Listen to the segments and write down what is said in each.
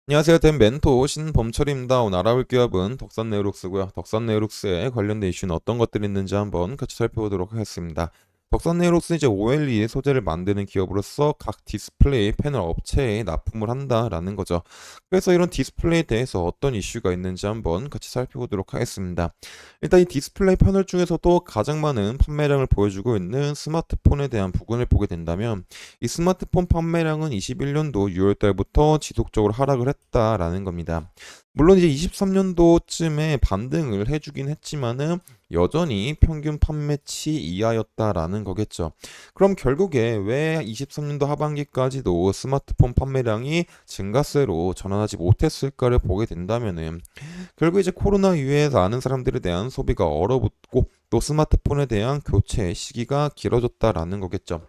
안녕하세요. 된 멘토 신범철입니다. 오늘 알아볼 기업은 덕산네이록스고요. 덕산네이록스에 관련된 이슈는 어떤 것들이 있는지 한번 같이 살펴보도록 하겠습니다. 덕산네이록스는 이제 OLED 소재를 만드는 기업으로서 각 디스플레이 패널 업체에 납품을 한다라는 거죠. 그래서 이런 디스플레이에 대해서 어떤 이슈가 있는지 한번 같이 살펴보도록 하겠습니다. 일단 이 디스플레이 패널 중에서도 가장 많은 판매량을 보여주고 있는 스마트폰에 대한 부분을 보게 된다면 이 스마트폰 판매량은 21년도 6월 달부터 지속적으로 하락을 했다라는 겁니다. 물론 이제 23년도쯤에 반등을 해주긴 했지만은 여전히 평균 판매치 이하였다라는 거겠죠. 그럼 결국에 왜 23년도 하반기까지도 스마트폰 판매량이 증가세로 전환하지 못했을까를 보게 된다면은 결국 이제 코로나 이후에 많은 사람들에 대한 소비가 얼어붙고 또 스마트폰에 대한 교체 시기가 길어졌다라는 거겠죠.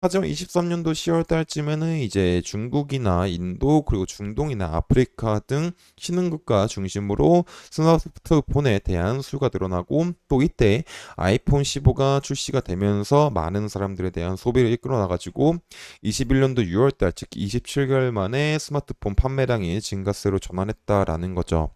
하지만 23년도 10월 달쯤에는 이제 중국이나 인도 그리고 중동이나 아프리카 등 신흥국가 중심으로 스마트폰에 대한 수요가 늘어나고 또 이때 아이폰 15가 출시가 되면서 많은 사람들에 대한 소비를 이끌어 나가지고 21년도 6월 달 즉 27개월 만에 스마트폰 판매량이 증가세로 전환했다라는 거죠.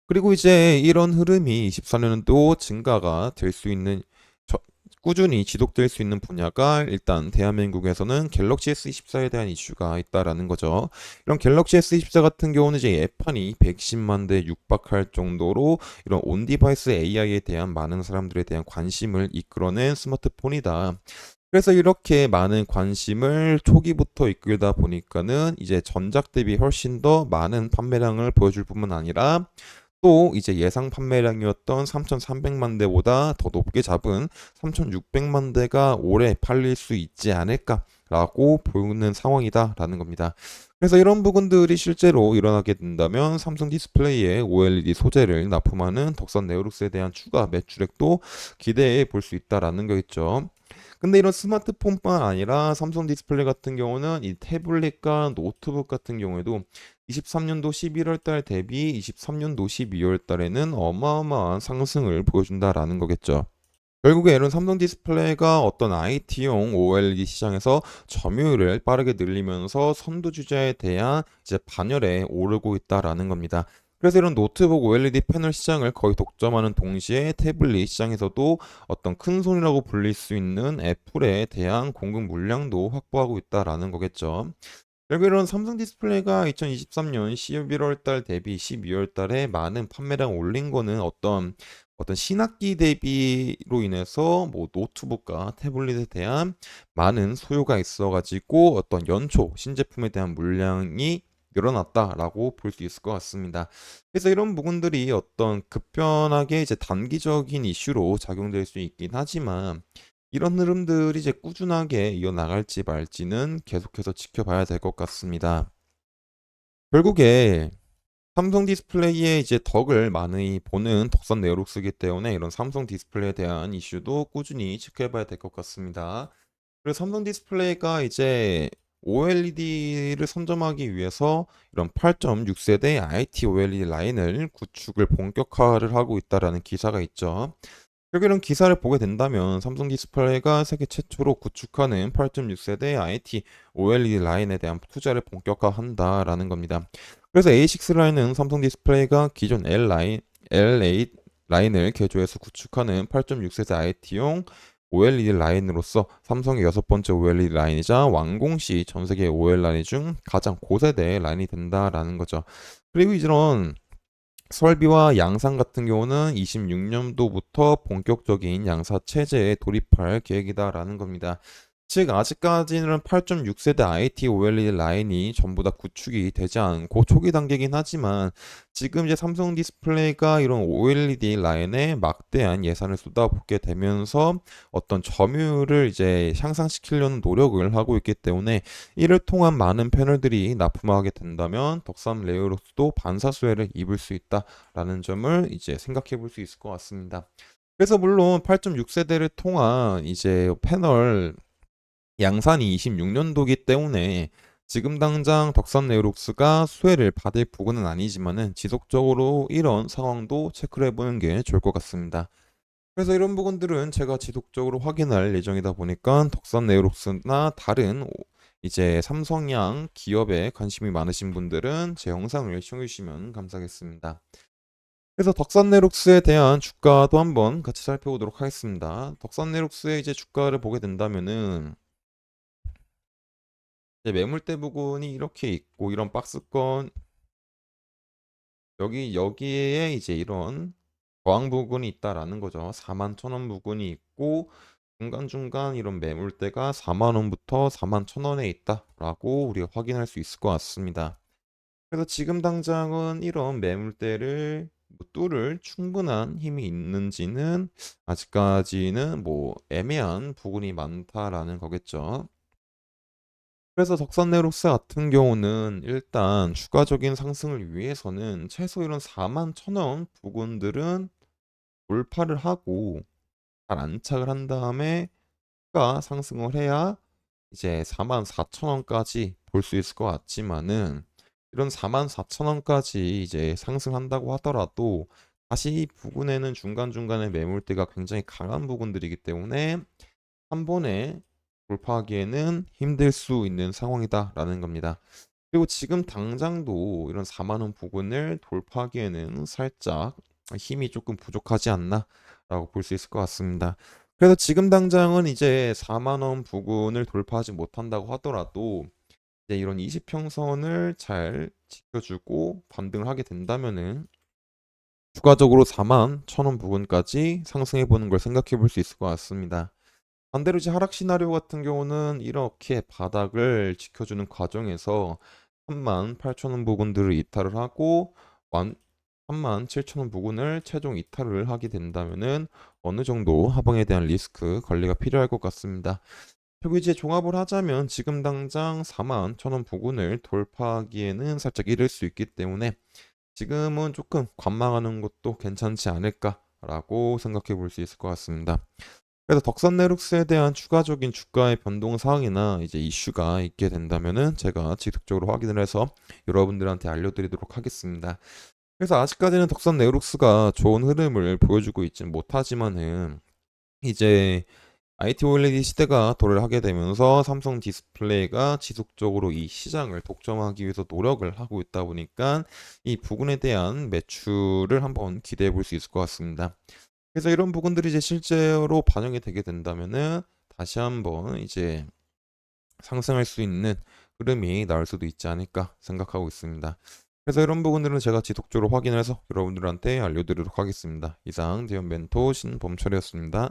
그리고 이제 이런 흐름이 24년도 증가가 될 수 있는 저- 꾸준히 지속될 수 있는 분야가 일단 대한민국에서는 갤럭시 S24에 대한 이슈가 있다라는 거죠. 이런 갤럭시 S24 같은 경우는 이제 예판이 110만 대 육박할 정도로 이런 온디바이스 AI에 대한 많은 사람들에 대한 관심을 이끌어낸 스마트폰이다. 그래서 이렇게 많은 관심을 초기부터 이끌다 보니까는 이제 전작 대비 훨씬 더 많은 판매량을 보여줄 뿐만 아니라 또 이제 예상 판매량이었던 3,300만 대보다 더 높게 잡은 3,600만 대가 올해 팔릴 수 있지 않을까라고 보이는 상황이다라는 겁니다. 그래서 이런 부분들이 실제로 일어나게 된다면 삼성 디스플레이에 OLED 소재를 납품하는 덕선 네오룩스에 대한 추가 매출액도 기대해 볼 수 있다라는 거겠죠. 근데 이런 스마트폰뿐만 아니라 삼성 디스플레이 같은 경우는 이 태블릿과 노트북 같은 경우에도 23년도 11월 달 대비 23년도 12월 달에는 어마어마한 상승을 보여준다라는 거겠죠. 결국에 이런 삼성 디스플레이가 어떤 IT용 OLED 시장에서 점유율을 빠르게 늘리면서 선두주자에 대한 이제 반열에 오르고 있다라는 겁니다. 그래서 이런 노트북 OLED 패널 시장을 거의 독점하는 동시에 태블릿 시장에서도 어떤 큰 손이라고 불릴 수 있는 애플에 대한 공급 물량도 확보하고 있다라는 거겠죠. 결국 이런 삼성 디스플레이가 2023년 11월 달 대비 12월 달에 많은 판매량 올린 거는 어떤 신학기 대비로 인해서 뭐 노트북과 태블릿에 대한 많은 수요가 있어가지고 어떤 연초 신제품에 대한 물량이 늘어났다라고 볼 수 있을 것 같습니다. 그래서 이런 부분들이 어떤 급변하게 이제 단기적인 이슈로 작용될 수 있긴 하지만 이런 흐름들이 이제 꾸준하게 이어나갈지 말지는 계속해서 지켜봐야 될 것 같습니다. 결국에 삼성 디스플레이의 이제 덕을 많이 보는 덕선 네오룩스이기 때문에 이런 삼성 디스플레이에 대한 이슈도 꾸준히 지켜봐야 될 것 같습니다. 그리고 삼성 디스플레이가 이제 OLED를 선점하기 위해서 이런 8.6세대 IT OLED 라인을 구축을 본격화를 하고 있다라는 기사가 있죠. 결국에는 기사를 보게 된다면 삼성 디스플레이가 세계 최초로 구축하는 8.6세대 IT OLED 라인에 대한 투자를 본격화한다라는 겁니다. 그래서 A6 라인은 삼성 디스플레이가 기존 L8 라인을 개조해서 구축하는 8.6세대 IT용 OLED 라인으로서 삼성의 여섯 번째 OLED 라인이자 완공시 전 세계 OLED 라인 중 가장 고세대 라인이 된다라는 거죠. 그리고 이런 설비와 양산 같은 경우는 26년도부터 본격적인 양사 체제에 돌입할 계획이다라는 겁니다. 즉 아직까지는 8.6세대 IT OLED 라인이 전부 다 구축이 되지 않고 초기 단계이긴 하지만 지금 이제 삼성 디스플레이가 이런 OLED 라인에 막대한 예산을 쏟아붓게 되면서 어떤 점유율을 이제 향상시키려는 노력을 하고 있기 때문에 이를 통한 많은 패널들이 납품하게 된다면 덕삼 레이어로스도 반사수혜를 입을 수 있다라는 점을 이제 생각해 볼 수 있을 것 같습니다. 그래서 물론 8.6세대를 통한 이제 패널 양산이 26년도기 때문에 지금 당장 덕산 네오룩스가 수혜를 받을 부분은 아니지만은 지속적으로 이런 상황도 체크를 해보는 게 좋을 것 같습니다. 그래서 이런 부분들은 제가 지속적으로 확인할 예정이다 보니까 덕산 네오룩스나 다른 이제 삼성양 기업에 관심이 많으신 분들은 제 영상을 시청해 주시면 감사하겠습니다. 그래서 덕산네룩스에 대한 주가도 한번 같이 살펴보도록 하겠습니다. 덕산네룩스의 이제 주가를 보게 된다면은 이제 매물대 부분이 이렇게 있고 이런 박스권 여기에 이제 이런 저항 부분이 있다라는 거죠. 41,000원 부분이 있고 중간중간 이런 매물대가 40,000원부터 41,000원에 있다라고 우리가 확인할 수 있을 것 같습니다. 그래서 지금 당장은 이런 매물대를 뭐 뚫을 충분한 힘이 있는지는 아직까지는 뭐 애매한 부분이 많다라는 거겠죠. 그래서 덕산네록스 같은 경우는 일단 추가적인 상승을 위해서는 최소 이런 41,000원 부근들은 돌파를 하고 잘 안착을 한 다음에 추가 상승을 해야 이제 44,000원까지 볼 수 있을 것 같지만은 이런 44,000원까지 이제 상승한다고 하더라도 다시 이 부근에는 중간중간에 매물대가 굉장히 강한 부분들이기 때문에 한 번에 돌파하기에는 힘들 수 있는 상황이다라는 겁니다. 그리고 지금 당장도 이런 4만 원 부근을 돌파하기에는 살짝 힘이 조금 부족하지 않나라고 볼 수 있을 것 같습니다. 그래서 지금 당장은 이제 4만 원 부근을 돌파하지 못한다고 하더라도 이제 이런 20평선을 잘 지켜주고 반등을 하게 된다면은 추가적으로 4만 1,000원 부근까지 상승해 보는 걸 생각해 볼 수 있을 것 같습니다. 반대로 이제 하락 시나리오 같은 경우는 이렇게 바닥을 지켜주는 과정에서 38,000원 부근들을 이탈을 하고 37,000원 부근을 최종 이탈을 하게 된다면은 어느 정도 하방에 대한 리스크 관리가 필요할 것 같습니다. 그리고 이제 종합을 하자면 지금 당장 41,000원 부근을 돌파하기에는 살짝 이를 수 있기 때문에 지금은 조금 관망하는 것도 괜찮지 않을까라고 생각해 볼 수 있을 것 같습니다. 그래서 덕산네룩스에 대한 추가적인 주가의 변동 사항이나 이제 이슈가 있게 된다면은 제가 지속적으로 확인을 해서 여러분들한테 알려드리도록 하겠습니다. 그래서 아직까지는 덕산네룩스가 좋은 흐름을 보여주고 있지는 못하지만은 이제 IT OLED 시대가 도래를 하게 되면서 삼성 디스플레이가 지속적으로 이 시장을 독점하기 위해서 노력을 하고 있다 보니까 이 부분에 대한 매출을 한번 기대해 볼 수 있을 것 같습니다. 그래서 이런 부분들이 이제 실제로 반영이 되게 된다면은 다시 한번 이제 상승할 수 있는 흐름이 나올 수도 있지 않을까 생각하고 있습니다. 그래서 이런 부분들은 제가 지속적으로 확인해서 여러분들한테 알려드리도록 하겠습니다. 이상 대현 멘토 신범철이었습니다.